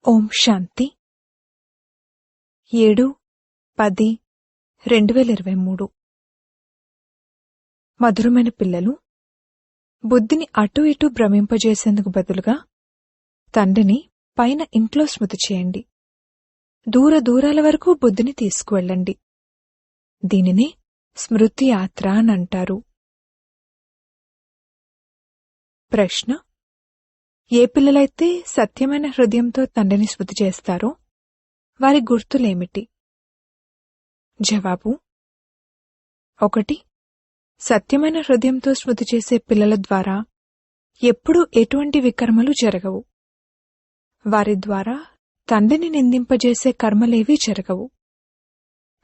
ఓం శాంతి 7-10-2023 మధురమైన పిల్లలు, బుద్ధిని అటూ ఇటూ భ్రమింపజేసేందుకు బదులుగా తండ్రిని పైన ఇంట్లో స్మృతి చేయండి. దూర దూరాల వరకు బుద్ధిని తీసుకువెళ్ళండి. దీనినే స్మృతి యాత్ర అనంటారు. ప్రశ్న: ఏ పిల్లలైతే సత్యమైన హృదయంతో తండ్రిని స్మృతి చేస్తారో వారి గుర్తులేమిటి? జవాబు: 1. సత్యమైన హృదయంతో స్మృతి చేసే పిల్లల ద్వారా ఎప్పుడూ ఎటువంటి వికర్మలు జరగవు. వారి ద్వారా తండ్రిని నిందింపజేసే కర్మలేవీ జరగవు.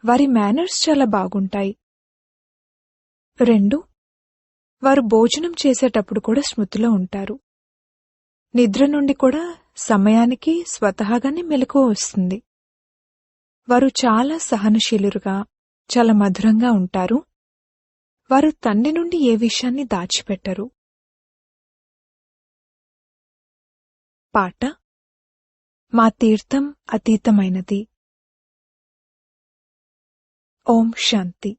వారి మేనర్స్ చాలా బాగుంటాయి. 2. వారు భోజనం చేసేటప్పుడు కూడా స్మృతిలో ఉంటారు. నిద్ర నుండి కూడా సమయానికి స్వతహాగానే మెలకువ వస్తుంది. వారు చాలా సహనశీలురుగా, చాలా మధురంగా ఉంటారు. వారు తండ్రి నుండి ఏ విషయాన్ని దాచిపెట్టరు. పాట: మా తీర్థం అతీతమైనది. ఓం శాంతి.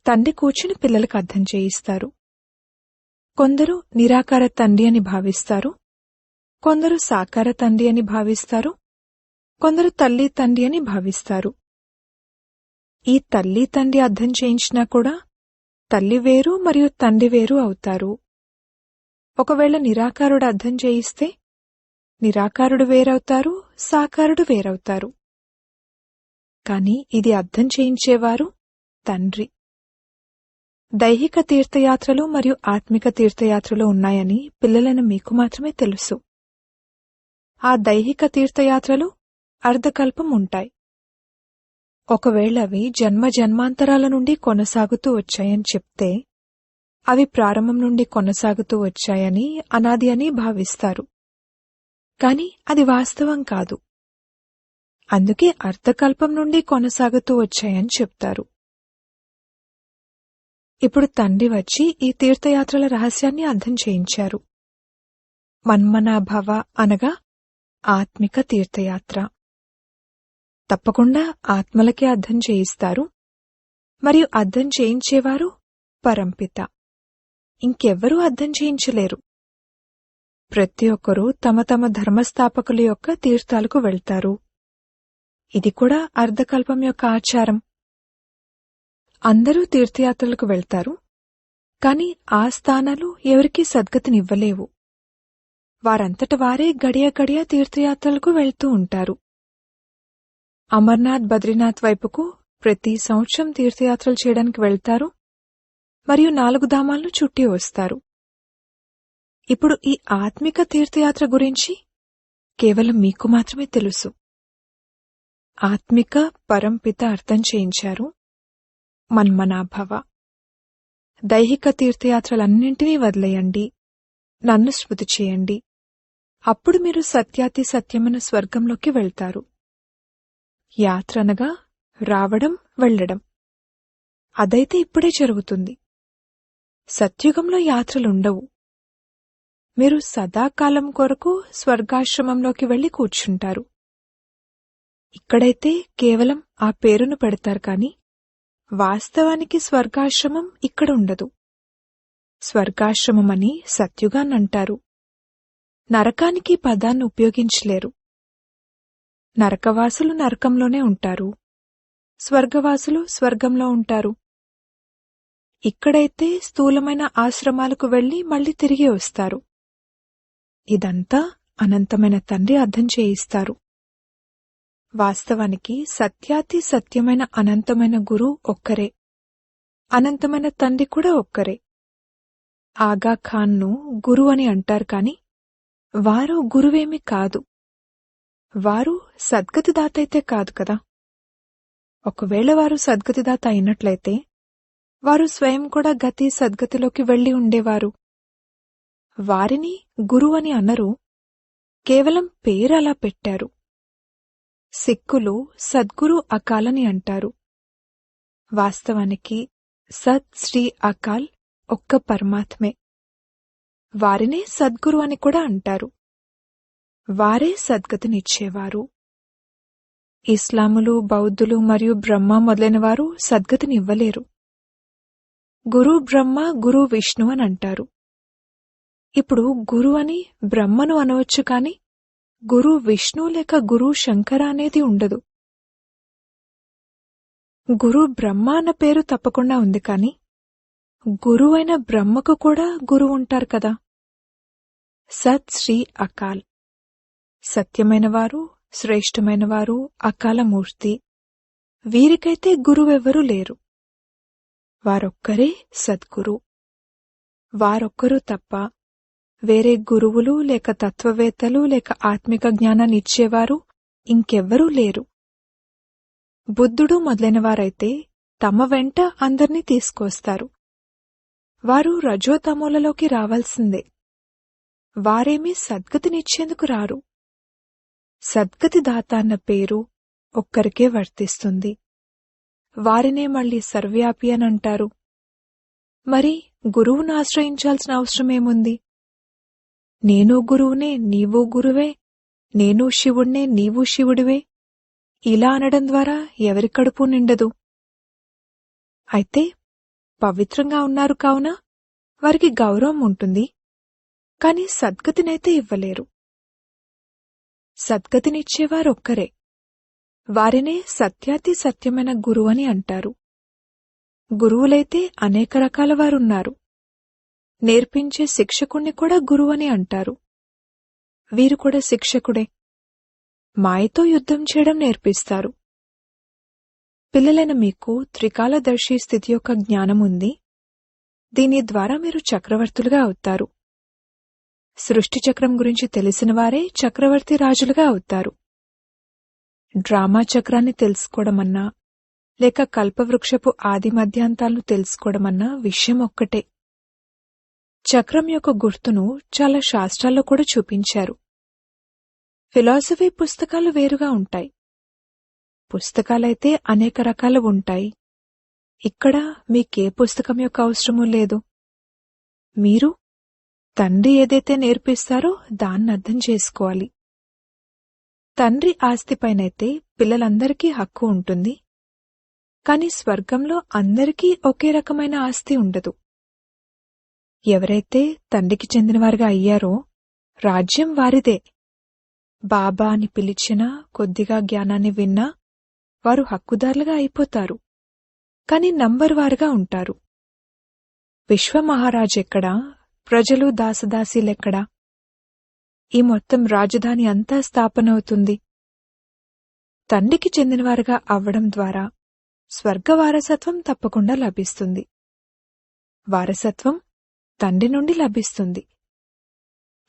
తండ్రి కూర్చుని పిల్లలకు అర్థం చేయిస్తారు. కొందరు నిరాకార తండ్రి అని భావిస్తారు, కొందరు సాకార తండ్రి అని భావిస్తారు, కొందరు తల్లి తండ్రి అని భావిస్తారు. ఈ తల్లి తండ్రి అర్థం చేయించినా కూడా తల్లి వేరు మరియు తండ్రి వేరు అవుతారు. ఒకవేళ నిరాకారుడు అర్థం చేయిస్తే నిరాకారుడు వేరవుతారు, సాకారుడు వేరవుతారు. కాని ఇది అర్థం చేయించేవారు తండ్రి. దైహిక తీర్థయాత్రలు మరియు ఆత్మిక తీర్థయాత్రలు ఉన్నాయని పిల్లలైన మీకు మాత్రమే తెలుసు. ఆ దైహిక తీర్థయాత్రలు అర్ధకల్పం ఉంటాయి. ఒకవేళ అవి జన్మ జన్మాంతరాల నుండి కొనసాగుతూ వచ్చాయని చెప్తే అవి ప్రారంభం నుండి కొనసాగుతూ వచ్చాయని, అనాది అని భావిస్తారు. కాని అది వాస్తవం కాదు. అందుకే అర్ధకల్పం నుండి కొనసాగుతూ వచ్చాయని చెప్తారు. ఇప్పుడు తండ్రి వచ్చి ఈ తీర్థయాత్రల రహస్యాన్ని అర్థం చేయించారు. మన్మనాభవ అనగా ఆత్మిక తీర్థయాత్ర. తప్పకుండా ఆత్మలకే అర్థం చేయిస్తారు మరియు అర్థం చేయించేవారు పరంపిత. ఇంకెవ్వరూ అర్థం చేయించలేరు. ప్రతి ఒక్కరూ తమ తమ ధర్మస్థాపకుల యొక్క తీర్థాలకు వెళ్తారు. ఇది కూడా అర్ధకల్పం యొక్క ఆచారం. అందరూ తీర్థయాత్రలకు వెళ్తారు, కాని ఆ స్థానాలు ఎవరికీ సద్గతినివ్వలేవు. వారంతట వారే గడియ గడియ తీర్థయాత్రలకు వెళ్తూ ఉంటారు. అమర్నాథ్, బద్రీనాథ్ వైపుకు ప్రతి సంవత్సరం తీర్థయాత్రలు చేయడానికి వెళ్తారు మరియు 4 ధామాలను చుట్టి వస్తారు. ఇప్పుడు ఈ ఆత్మిక తీర్థయాత్ర గురించి కేవలం మీకు మాత్రమే తెలుసు. ఆత్మిక పరంపిత అర్థం చేయించారు. మన్మనాభవ. దైహిక తీర్థయాత్రలన్నింటినీ వదిలేయండి, నన్ను స్మృతి చేయండి. అప్పుడు మీరు సత్యాతి సత్యమైన స్వర్గంలోకి వెళ్తారు. యాత్ర అనగా రావడం, వెళ్లడం. అదైతే ఇప్పుడే జరుగుతుంది. సత్యుగంలో యాత్రలుండవు. మీరు సదాకాలం కొరకు స్వర్గాశ్రమంలోకి వెళ్లి కూర్చుంటారు. ఇక్కడైతే కేవలం ఆ పేరును పెడతారు కాని వాస్తవానికి స్వర్గాశ్రమం ఇక్కడ ఉండదు. స్వర్గాశ్రమమని సత్యుగాన్నంటారు. నరకానికి పదాన్ని ఉపయోగించలేరు. నరకవాసులు నరకంలోనే ఉంటారు, స్వర్గవాసులు స్వర్గంలో ఉంటారు. ఇక్కడైతే స్థూలమైన ఆశ్రమాలకు వెళ్లి మళ్లీ తిరిగి వస్తారు. ఇదంతా అనంతమైన తండ్రి అర్థం చేయిస్తారు. వాస్తవానికి సత్యాతి సత్యమైన అనంతమైన గురువు ఒక్కరే. అనంతమైన తండ్రి కూడా ఒక్కరే. ఆగా ఖాన్ను గురు అని అంటారు కాని వారు గురువేమీ కాదు. వారు సద్గతిదాత అయితే కాదు కదా. ఒకవేళ వారు సద్గతిదాత అయినట్లయితే వారు స్వయం కూడా గతి సద్గతిలోకి వెళ్లి ఉండేవారు. వారిని గురు అని అనరు, కేవలం పేరు అలా పెట్టారు. సిక్కులు సద్గురు అకాలని అంటారు. వాస్తవానికి సత్ శ్రీ అకాల్ ఒక్క పరమాత్మే. వారినే సద్గురు అని కూడా అంటారు. వారే సద్గతినిచ్చేవారు. ఇస్లాములు, బౌద్ధులు మరియు బ్రహ్మ మొదలైన వారు సద్గతినివ్వలేరు. గురు బ్రహ్మ, గురు విష్ణు అని అంటారు. ఇప్పుడు గురు అని బ్రహ్మను అనవచ్చు, కాని గురు విష్ణు లేక గురు శంకర అనేది ఉండదు. గురు బ్రహ్మ అన్న పేరు తప్పకుండా ఉంది, కాని గురువైన బ్రహ్మకు కూడా గురువు ఉంటారు కదా. సత్ శ్రీ అకాల్, సత్యమైనవారు, శ్రేష్టమైనవారు, అకాలమూర్తి. వీరికైతే గురువెవ్వరూ లేరు. వారొక్కరే సద్గురు. వారొక్కరు తప్ప వేరే గురువులు లేక తత్వవేత్తలు లేక ఆత్మిక జ్ఞానాన్ని ఇచ్చేవారు ఇంకెవ్వరూ లేరు. బుద్ధుడు మొదలైనవారైతే తమ వెంట అందర్నీ తీసుకొస్తారు. వారు రజోతమోలలోకి రావాల్సిందే. వారేమీ సద్గతినిచ్చేందుకు రారు. సద్గతి దాత అన్న పేరు ఒక్కరికే వర్తిస్తుంది. వారినే మళ్లీ సర్వ్యాపి అని అంటారు. మరి గురువును ఆశ్రయించాల్సిన అవసరమేముంది? నేను గురువునే, నీవు గురువే, నేను శివుణ్ణే, నీవు శివుడివే, ఇలా అనడం ద్వారా ఎవరి కడుపు నిండదు. అయితే పవిత్రంగా ఉన్నారు కావున వారికి గౌరవం ఉంటుంది, కాని సద్గతినైతే ఇవ్వలేరు. సద్గతినిచ్చేవారొక్కరే. వారినే సత్యాతి సత్యమైన గురువు అని అంటారు. గురువులైతే అనేక రకాల వారున్నారు. నేర్పించే శిక్షకుణ్ణి కూడా గురువని అంటారు. వీరు కూడా శిక్షకుడే. మాయతో యుద్ధం చేయడం నేర్పిస్తారు. పిల్లలైన మీకు త్రికాలదర్శి స్థితి యొక్క జ్ఞానముంది. దీని ద్వారా మీరు చక్రవర్తులుగా అవుతారు. సృష్టి చక్రం గురించి తెలిసిన వారే చక్రవర్తి రాజులుగా అవుతారు. డ్రామా చక్రాన్ని తెలుసుకోవడమన్నా లేక కల్పవృక్షపు ఆది మధ్యాంతాలను తెలుసుకోవడమన్నా విషయం ఒక్కటే. చక్రం యొక్క గుర్తును చాలా శాస్త్రాల్లో కూడా చూపించారు. ఫిలాసఫీ పుస్తకాలు వేరుగా ఉంటాయి. పుస్తకాలైతే అనేక రకాలు ఉంటాయి. ఇక్కడ మీకే పుస్తకం యొక్క అవసరమూ లేదు. మీరు తండ్రి ఏదైతే నేర్పిస్తారో దాన్ని అర్థం చేసుకోవాలి. తండ్రి ఆస్తిపైనైతే పిల్లలందరికీ హక్కు ఉంటుంది, కాని స్వర్గంలో అందరికీ ఒకే రకమైన ఆస్తి ఉండదు. ఎవరైతే తండ్రికి చెందినవారుగా అయ్యారో రాజ్యం వారిదే. బాబా అని పిలిచినా, కొద్దిగా జ్ఞానాన్ని విన్నా వారు హక్కుదారులుగా అయిపోతారు, కాని నంబర్ వారుగా ఉంటారు. విశ్వమహారాజెక్కడా, ప్రజలు దాసదాసీలెక్కడా? ఈ మొత్తం రాజధాని అంతా స్థాపనవుతుంది. తండ్రికి చెందినవారుగా అవ్వడం ద్వారా స్వర్గ వారసత్వం తప్పకుండా లభిస్తుంది. వారసత్వం తండ్రి నుండి లభిస్తుంది.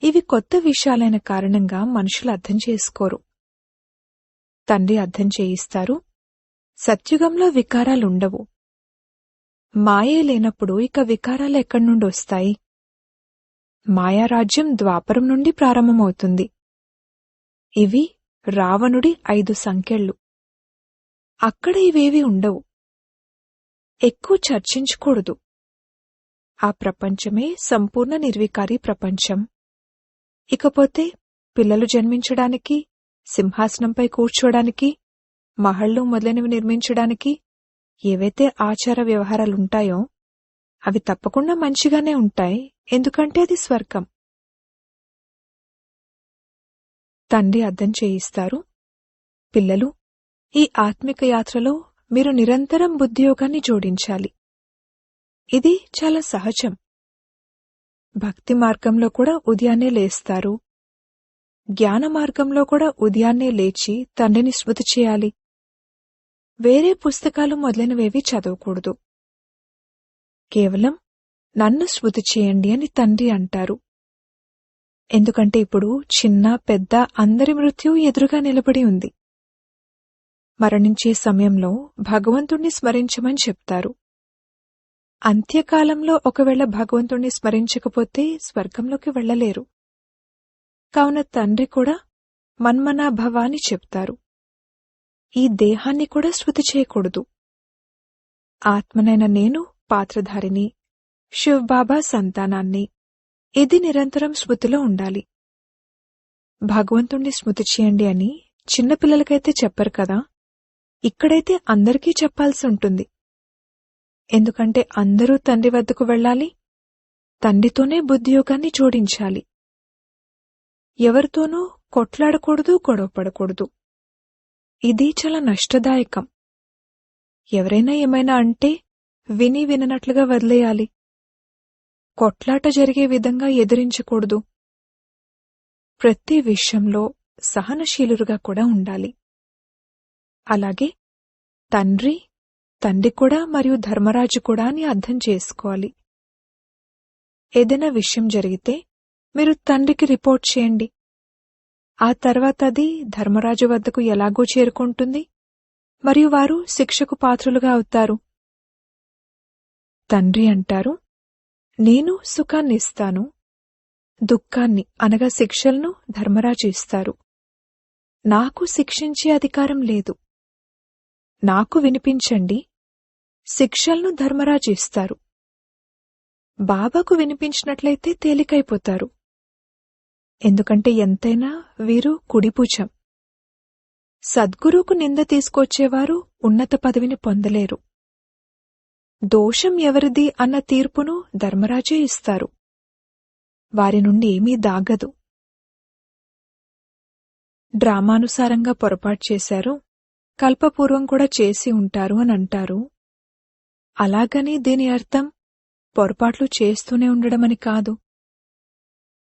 ఇవి కొత్త విషయాలైన కారణంగా మనుషులు అర్థం చేసుకోరు. తండ్రి అర్థం చేయిస్తారు. సత్యుగంలో వికారాలుండవు. మాయే లేనప్పుడు ఇక వికారాలు ఎక్కడి నుండి వస్తాయి? మాయారాజ్యం ద్వాపరం నుండి ప్రారంభమవుతుంది. ఇవి రావణుడి 5 సంకెళ్ళు. అక్కడ ఇవేవీ ఉండవు. ఎక్కువ చర్చించకూడదు. ఆ ప్రపంచమే సంపూర్ణ నిర్వికారి ప్రపంచం. ఇకపోతే పిల్లలు జన్మించడానికి, సింహాసనంపై కూర్చోడానికి, మహళ్ళు మొదలైనవి నిర్మించడానికి ఏవైతే ఆచార వ్యవహారాలుంటాయో అవి తప్పకుండా మంచిగానే ఉంటాయి, ఎందుకంటే అది స్వర్గం. తండ్రి అర్థం చేయిస్తారు. పిల్లలు, ఈ ఆత్మిక యాత్రలో మీరు నిరంతరం బుద్ధియోగాన్ని జోడించాలి. ఇది చాలా సహజం. భక్తి మార్గంలో కూడా ఉదయాన్నే లేస్తారు. జ్ఞాన మార్గంలో కూడా ఉదయాన్నే లేచి తండ్రిని స్మృతి చేయాలి. వేరే పుస్తకాలు మొదలైనవేవి చదవకూడదు. కేవలం నన్ను స్మృతి చేయండి అని తండ్రి అంటారు. ఎందుకంటే ఇప్పుడు చిన్న పెద్ద అందరి మృత్యువు ఎదురుగా నిలబడి ఉంది. మరణించే సమయంలో భగవంతుణ్ణి స్మరించమని చెప్తారు. అంత్యకాలంలో ఒకవేళ భగవంతుణ్ణి స్మరించకపోతే స్వర్గంలోకి వెళ్లలేరు. కావున తండ్రి కూడా మన్మనాభవ అని చెప్తారు. ఈ దేహాన్ని కూడా స్మృతి చేయకూడదు. ఆత్మనైన నేను పాత్రధారిని, శివ్ బాబా సంతానాన్ని. ఇది నిరంతరం స్మృతిలో ఉండాలి. భగవంతుణ్ణి స్మృతి చేయండి అని చిన్నపిల్లలకైతే చెప్పరు కదా. ఇక్కడైతే అందరికీ చెప్పాల్సి ఉంటుంది. ఎందుకంటే అందరూ తండ్రి వద్దకు వెళ్ళాలి, తండ్రితోనే బుద్ధియోగాన్ని జోడించాలి. ఎవరితోనూ కొట్లాడకూడదు, గొడవపడకూడదు. ఇది చాలా నష్టదాయకం. ఎవరైనా ఏమైనా అంటే విని విననట్లుగా వదిలేయాలి. కొట్లాట జరిగే విధంగా ఎదిరించకూడదు. ప్రతి విషయంలో సహనశీలురుగా కూడా ఉండాలి. అలాగే తండ్రి కూడా మరియు ధర్మరాజు కూడా అని అర్థం చేసుకోవాలి. ఏదైనా విషయం జరిగితే మీరు తండ్రికి రిపోర్ట్ చేయండి. ఆ తర్వాత అది ధర్మరాజు వద్దకు ఎలాగో చేరుకుంటుంది మరియు వారు శిక్షకు పాత్రులుగా అవుతారు. తండ్రి అంటారు, నేను సుఖాన్ని ఇస్తాను, దుఃఖాన్ని అనగా శిక్షలను ధర్మరాజు ఇస్తారు. నాకు శిక్షించే అధికారం లేదు. నాకు వినిపించండి, శిక్షలను ధర్మరాజు ఇస్తారు. బాబాకు వినిపించినట్లయితే తేలికైపోతారు. ఎందుకంటే ఎంతైనా వీరు కుడిభుజం. సద్గురువుకు నింద తీసుకొచ్చేవారు ఉన్నత పదవిని పొందలేరు. దోషం ఎవరిది అన్న తీర్పును ధర్మరాజే ఇస్తారు. వారి నుండి ఏమీ దాగదు. డ్రామానుసారంగా పొరపాటు చేశారు, కల్పపూర్వం కూడా చేసి ఉంటారు అని అంటారు. అలాగని దీని అర్థం పొరపాట్లు చేస్తూనే ఉండడమని కాదు.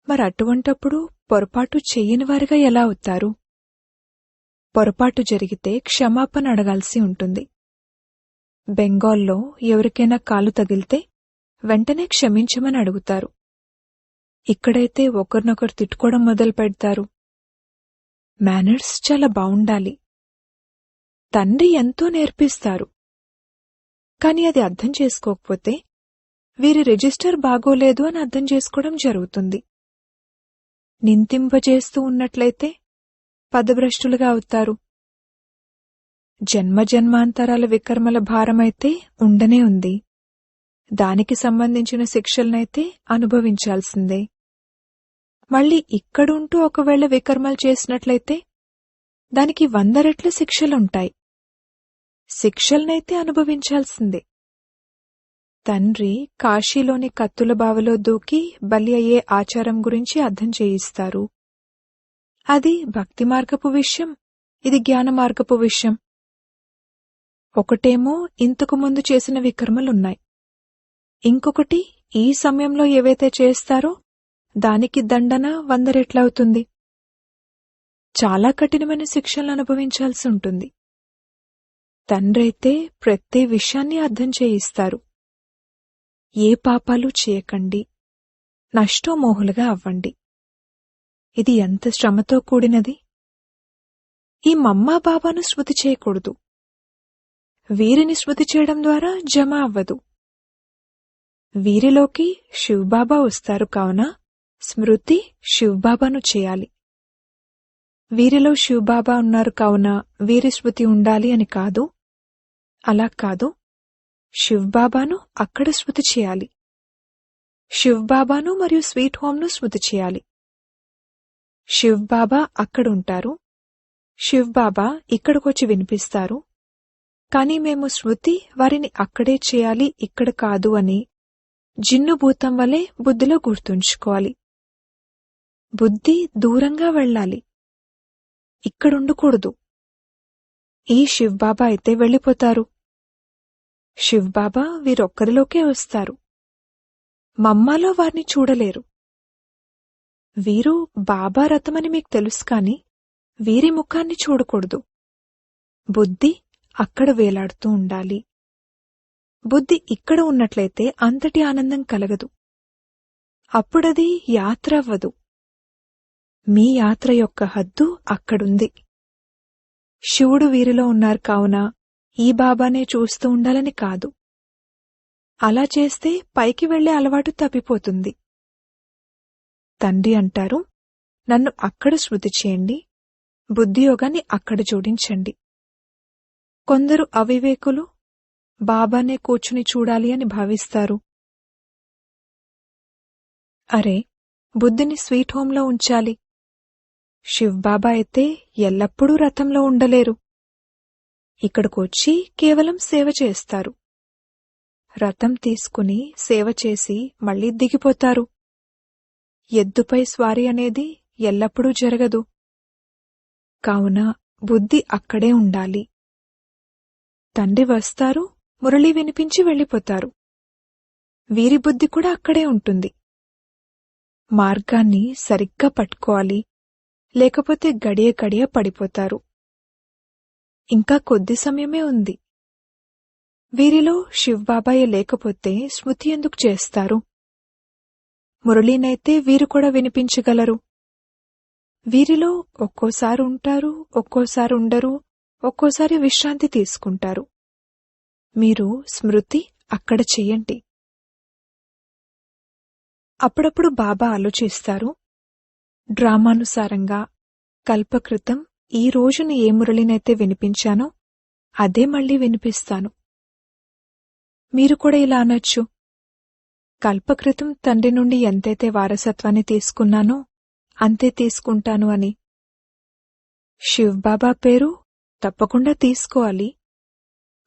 మరటువంటప్పుడు పొరపాటు చెయ్యని వారిగా ఎలా అవుతారు? పొరపాటు జరిగితే క్షమాపణ అడగాల్సి ఉంటుంది. బెంగాల్లో ఎవరికైనా కాలు తగిలితే వెంటనే క్షమించమని అడుగుతారు. ఇక్కడైతే ఒకరినొకరు తిట్టుకోవడం మొదలు పెడతారు. మేనర్స్ చాలా బావుండాలి. తండ్రి ఎంతో నేర్పిస్తారు. కాని అది అర్థం చేసుకోకపోతే వీరి రిజిస్టర్ బాగోలేదు అని అర్థం చేసుకోవడం జరుగుతుంది. నిందింపజేస్తూ ఉన్నట్లయితే పదభ్రష్టులుగా అవుతారు. జన్మజన్మాంతరాల వికర్మల భారమైతే ఉండనే ఉంది. దానికి సంబంధించిన శిక్షలనైతే అనుభవించాల్సిందే. మళ్ళీ ఇక్కడుంటూ ఒకవేళ వికర్మలు చేసినట్లయితే దానికి 100 రెట్ల శిక్షలుంటాయి. శిక్షలనైతే అనుభవించాల్సిందే. తండ్రి కాశీలోని కత్తుల బావిలో దూకి బలి అయ్యే ఆచారం గురించి అర్థం చేయిస్తారు. అది భక్తి మార్గపు విషయం, ఇది జ్ఞాన మార్గపు విషయం. ఒకటేమో ఇంతకు ముందు చేసిన వికర్మలున్నాయి, ఇంకొకటి ఈ సమయంలో ఏవైతే చేస్తారో దానికి దండన 100 రెట్లవుతుంది. చాలా కఠినమైన శిక్షలను అనుభవించాల్సి ఉంటుంది. తండ్రైతే ప్రతి విషయాన్ని అర్థం చేయిస్తారు. ఏ పాపాలు చేయకండి, నష్టోమోహులుగా అవ్వండి. ఇది ఎంత శ్రమతో కూడినది. ఈ మమ్మా బాబాను స్మృతి చేయకూడదు. వీరిని స్మృతి చేయడం ద్వారా జమ అవ్వదు. వీరిలోకి శివబాబా వస్తారు కావున స్మృతి శివబాబాను చేయాలి. వీరిలో శివబాబా ఉన్నారు కావున వీరి స్మృతి ఉండాలి అని కాదు. అలా కాదు, శివబాబాను అక్కడ స్మృతి చేయాలి. శివబాబాను మరియు స్వీట్ హోమ్ను స్మృతి చేయాలి. శివబాబా అక్కడుంటారు, శివబాబా ఇక్కడికొచ్చి వినిపిస్తారు. కాని మేము స్మృతి వారిని అక్కడే చేయాలి, ఇక్కడ కాదు అని జిన్నుభూతం వలె బుద్ధిలో గుర్తుంచుకోవాలి. బుద్ధి దూరంగా వెళ్ళాలి, ఇక్కడుండకూడదు. ఈ శివబాబా అయితే వెళ్ళిపోతారు. శివబాబా వీరొక్కరిలోకే వస్తారు. మమ్మాలో వారిని చూడలేరు. వీరు బాబా రథమని మీకు తెలుసు కాని వీరి ముఖాన్ని చూడకూడదు. బుద్ధి అక్కడ వేలాడుతూ ఉండాలి. బుద్ధి ఇక్కడ ఉన్నట్లయితే అంతటి ఆనందం కలగదు. అప్పుడది యాత్ర అవ్వదు. మీ యాత్ర యొక్క హద్దు అక్కడుంది. శివుడు వీరిలో ఉన్నారు కావున ఈ బాబానే చూస్తూ ఉండాలని కాదు. అలా చేస్తే పైకి వెళ్లే అలవాటు తప్పిపోతుంది. తండ్రి అంటారు, నన్ను అక్కడ స్మృతి చేయండి, బుద్ధియోగాన్ని అక్కడ జోడించండి. కొందరు అవివేకులు బాబానే కూర్చుని చూడాలి అని భావిస్తారు. అరే, బుద్ధిని స్వీట్ హోంలో ఉంచాలి. శివ్బాబా అయితే ఎల్లప్పుడూ రథంలో ఉండలేరు. ఇక్కడికొచ్చి కేవలం సేవ చేస్తారు. రథం తీసుకుని సేవ చేసి మళ్లీ దిగిపోతారు. ఎద్దుపై స్వారీ అనేది ఎల్లప్పుడూ జరగదు. కావున బుద్ధి అక్కడే ఉండాలి. తండ్రి వస్తారు, మురళి వినిపించి వెళ్ళిపోతారు. వీరి బుద్ధి కూడా అక్కడే ఉంటుంది. మార్గాన్ని సరిగ్గా పట్టుకోవాలి, లేకపోతే గడియ గడియ పడిపోతారు. ఇంకా కొద్ది సమయమే ఉంది. వీరిలో శివ్బాబాయే లేకపోతే స్మృతి ఎందుకు చేస్తారు? మురళీనైతే వీరు కూడా వినిపించగలరు. వీరిలో ఒక్కోసారి ఉంటారు, ఒక్కోసారి ఉండరు, ఒక్కోసారి విశ్రాంతి తీసుకుంటారు. మీరు స్మృతి అక్కడ చెయ్యండి. అప్పుడప్పుడు బాబా ఆలోచిస్తారు, డ్రామానుసారంగా కల్పకృతం ఈ రోజున ఏ మురళినైతే వినిపించానో అదే మళ్లీ వినిపిస్తాను. మీరు కూడా ఇలా అనొచ్చు, కల్పకృతం తండ్రి నుండి ఎంతైతే వారసత్వాన్ని తీసుకున్నానో అంతే తీసుకుంటాను అని. శివ్బాబా పేరు తప్పకుండా తీసుకోవాలి,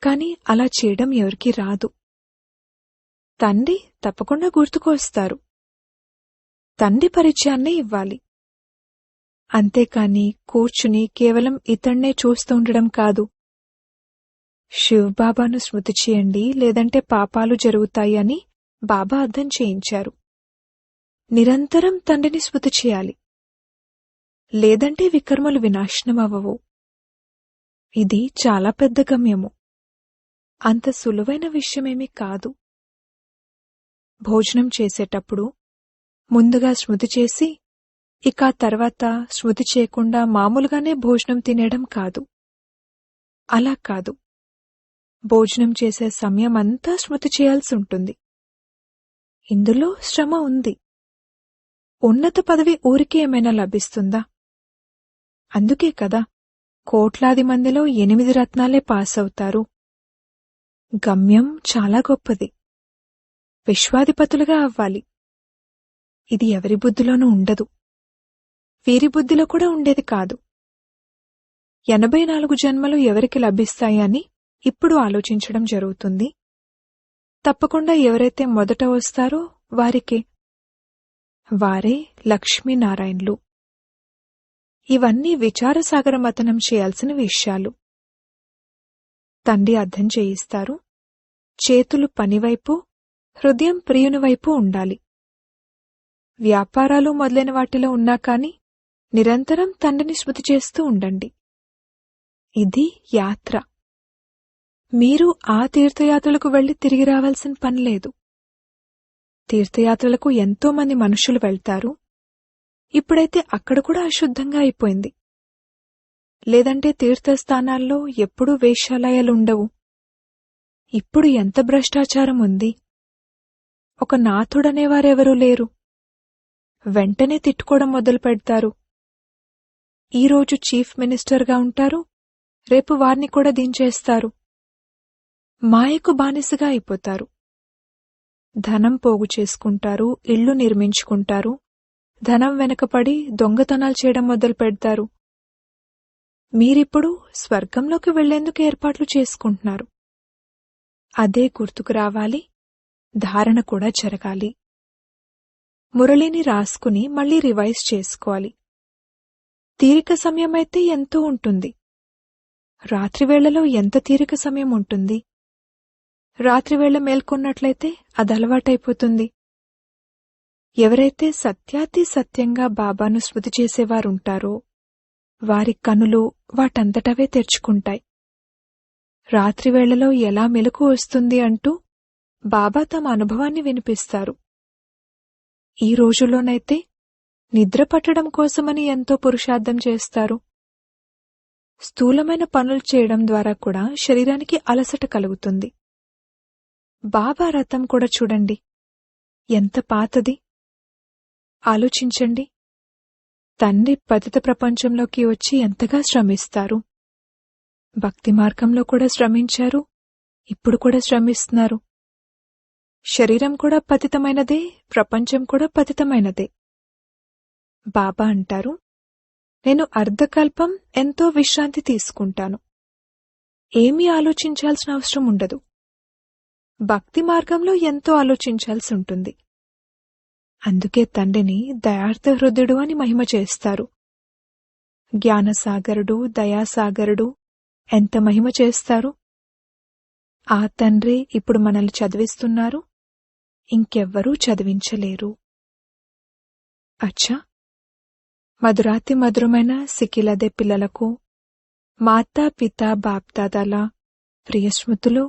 కాని అలా చేయడం ఎవరికీ రాదు. తండ్రి తప్పకుండా గుర్తుకు వస్తారు. తండ్రి పరిచయాన్నే ఇవ్వాలి. అంతేకాని కూర్చుని కేవలం ఇతన్నే చూస్తూ ఉండడం కాదు. శివ్బాబాను స్మృతి చేయండి, లేదంటే పాపాలు జరుగుతాయి అని బాబా అర్థం చేయించారు. నిరంతరం తండ్రిని స్మృతి చేయాలి, లేదంటే వికర్మలు వినాశనమవ్వవు. ఇది చాలా పెద్ద గమ్యము. అంత సులువైన విషయమేమీ కాదు. భోజనం చేసేటప్పుడు ముందుగా స్మృతి చేసి ఇక తర్వాత స్మృతి చేయకుండా మామూలుగానే భోజనం తినేయడం కాదు. అలా కాదు. భోజనం చేసే సమయమంతా స్మృతి చేయాల్సి ఉంటుంది. ఇందులో శ్రమ ఉంది. ఉన్నత పదవి ఊరికే ఏమైనా లభిస్తుందా? అందుకే కదా కోట్లాది మందిలో 8 రత్నాలే పాస్ అవుతారు. గమ్యం చాలా గొప్పది. విశ్వాధిపతులుగా అవ్వాలి. ఇది ఎవరి బుద్ధిలోనూ ఉండదు. వీరి బుద్ధిలో కూడా ఉండేది కాదు. 84 జన్మలు ఎవరికి లభిస్తాయి అని ఇప్పుడు ఆలోచించడం జరుగుతుంది. తప్పకుండా ఎవరైతే మొదట వస్తారో వారికే. వారే లక్ష్మీనారాయణులు. ఇవన్నీ విచారసాగర మథనం చేయాల్సిన విషయాలు. తండ్రి అర్థం చేయిస్తారు, చేతులు పనివైపు, హృదయం ప్రియునివైపు ఉండాలి. వ్యాపారాలు మొదలైన వాటిలో ఉన్నా కాని నిరంతరం తండ్రిని స్మృతి చేస్తూ ఉండండి. ఇది యాత్ర. మీరు ఆ తీర్థయాత్రలకు వెళ్లి తిరిగి రావాల్సిన పనిలేదు. తీర్థయాత్రలకు ఎంతో మంది మనుషులు వెళ్తారు. ఇప్పుడైతే అక్కడ కూడా అశుద్ధంగా అయిపోయింది. లేదంటే తీర్థస్థానాల్లో ఎప్పుడూ వేశ్యాలయాలుండవు. ఇప్పుడు ఎంత భ్రష్టాచారం ఉంది. ఒక నాథుడనేవారెవరూ లేరు. వెంటనే తిట్టుకోవడం మొదలు పెడతారు. ఈరోజు చీఫ్ మినిస్టర్గా ఉంటారు, రేపు వారిని కూడా దించేస్తారు. మాయకు బానిసగా అయిపోతారు. ధనం పోగు చేసుకుంటారు, ఇళ్లు నిర్మించుకుంటారు, ధనం వెనకపడి దొంగతనాలు చేయడం మొదలు పెడతారు. మీరిప్పుడు స్వర్గంలోకి వెళ్లేందుకు ఏర్పాట్లు చేసుకుంటున్నారు. అదే గుర్తుకు రావాలి, ధారణ కూడా జరగాలి. మురళిని రాసుకుని మళ్లీ రివైజ్ చేసుకోవాలి. తీరిక సమయమైతే ఎంతో ఉంటుంది. రాత్రివేళలో ఎంత తీరిక సమయం ఉంటుంది? రాత్రివేళ మేల్కొన్నట్లయితే అది అలవాటైపోతుంది. ఎవరైతే సత్యాతి సత్యంగా బాబాను స్మృతి చేసేవారుంటారో వారి కనులు వాటంతటవే తెరుచుకుంటాయి. రాత్రివేళలో ఎలా మెలకు వస్తుంది అంటూ బాబా తమ అనుభవాన్ని వినిపిస్తారు. ఈ రోజుల్లోనైతే నిద్ర పట్టడం కోసమని ఎంతో పురుషార్థం చేస్తారు. స్థూలమైన పనులు చేయడం ద్వారా కూడా శరీరానికి అలసట కలుగుతుంది. బాబా రథం కూడా చూడండి, ఎంత పాతది. ఆలోచించండి, తండ్రి పతిత ప్రపంచంలోకి వచ్చి ఎంతగా శ్రమిస్తారు. భక్తి మార్గంలో కూడా శ్రమించారు, ఇప్పుడు కూడా శ్రమిస్తున్నారు. శరీరం కూడా పతితమైనదే, ప్రపంచం కూడా పతితమైనదే. బాబా అంటారు, నేను అర్ధకల్పం ఎంతో విశ్రాంతి తీసుకుంటాను. ఏమీ ఆలోచించాల్సిన అవసరం ఉండదు. భక్తి మార్గంలో ఎంతో ఆలోచించాల్సి ఉంటుంది. అందుకే తండ్రిని దయార్థ హృదయుడు అని మహిమ చేస్తారు. జ్ఞానసాగరుడు, దయాసాగరుడు ఎంత మహిమ చేస్తారు. ఆ తండ్రి ఇప్పుడు మనల్ని చదివిస్తున్నారు, ఇంకెవ్వరూ చదివించలేరు. అచ్చా, మధురాతి మధురమైన సికిలదే పిల్లలకు మాతా పితా బాప్దాదాల ప్రియ స్మృతులు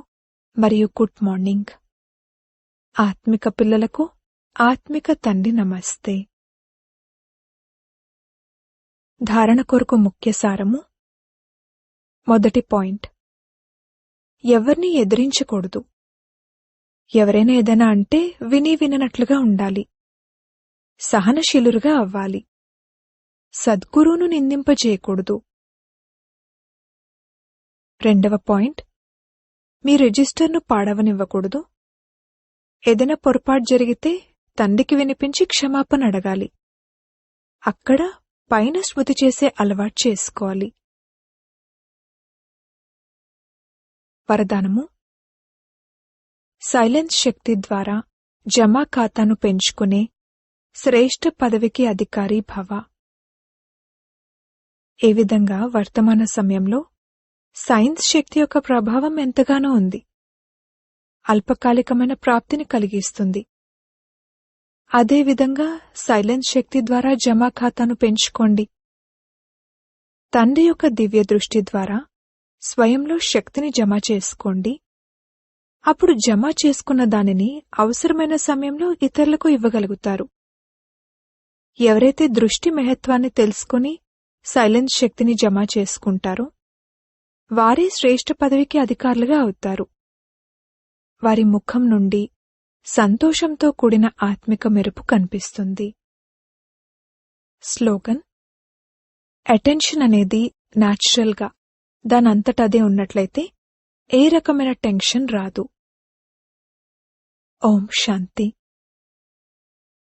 మరియు గుడ్ మార్నింగ్. ఆత్మిక పిల్లలకు ఆత్మిక తండ్రి నమస్తే. ధారణ కొరకు ముఖ్య సారము. మొదటి పాయింట్, ఎవరిని ఎదిరించకూడదు. ఎవరైనా ఏదైనా అంటే విని విననట్లుగా ఉండాలి. సహనశీలురుగా అవ్వాలి. సద్గురువును నిందింపజేయకూడదు. రెండవ పాయింట్, మీ రిజిస్టర్ను పాడవనివ్వకూడదు. ఏదైనా పొరపాటు జరిగితే తండ్రికి వినిపించి క్షమాపణ అడగాలి. అక్కడ పైన స్మృతి చేసే అలవాటు చేసుకోవాలి. వరదానము. సైలెన్స్ శక్తి ద్వారా జమా ఖాతాను పెంచుకునే శ్రేష్ఠ పదవికి అధికారి భవ. ఏ విధంగా వర్తమాన సమయంలో సైన్స్ శక్తి యొక్క ప్రభావం ఎంతగానో ఉంది. అల్పకాలికమైన ప్రాప్తిని కలిగిస్తుంది. అదేవిధంగా సైలెన్స్ శక్తి ద్వారా జమా ఖాతాను పెంచుకోండి. తండ్రి యొక్క దివ్య దృష్టి ద్వారా స్వయంలో శక్తిని జమ చేసుకోండి. అప్పుడు జమ చేసుకున్న దానిని అవసరమైన సమయంలో ఇతరులకు ఇవ్వగలుగుతారు. ఎవరైతే దృష్టి మహత్వాన్ని తెలుసుకుని సైలెన్స్ శక్తిని జమ చేసుకుంటారో వారే శ్రేష్ఠ పదవికి అధికారులుగా అవుతారు. వారి ముఖం నుండి సంతోషంతో కూడిన ఆత్మిక మెరుపు కనిపిస్తుంది. స్లోగన్. అటెన్షన్ అనేది న్యాచురల్గా దానంతటదే ఉన్నట్లయితే ఏ రకమైన టెన్షన్ రాదు. ఓం శాంతి.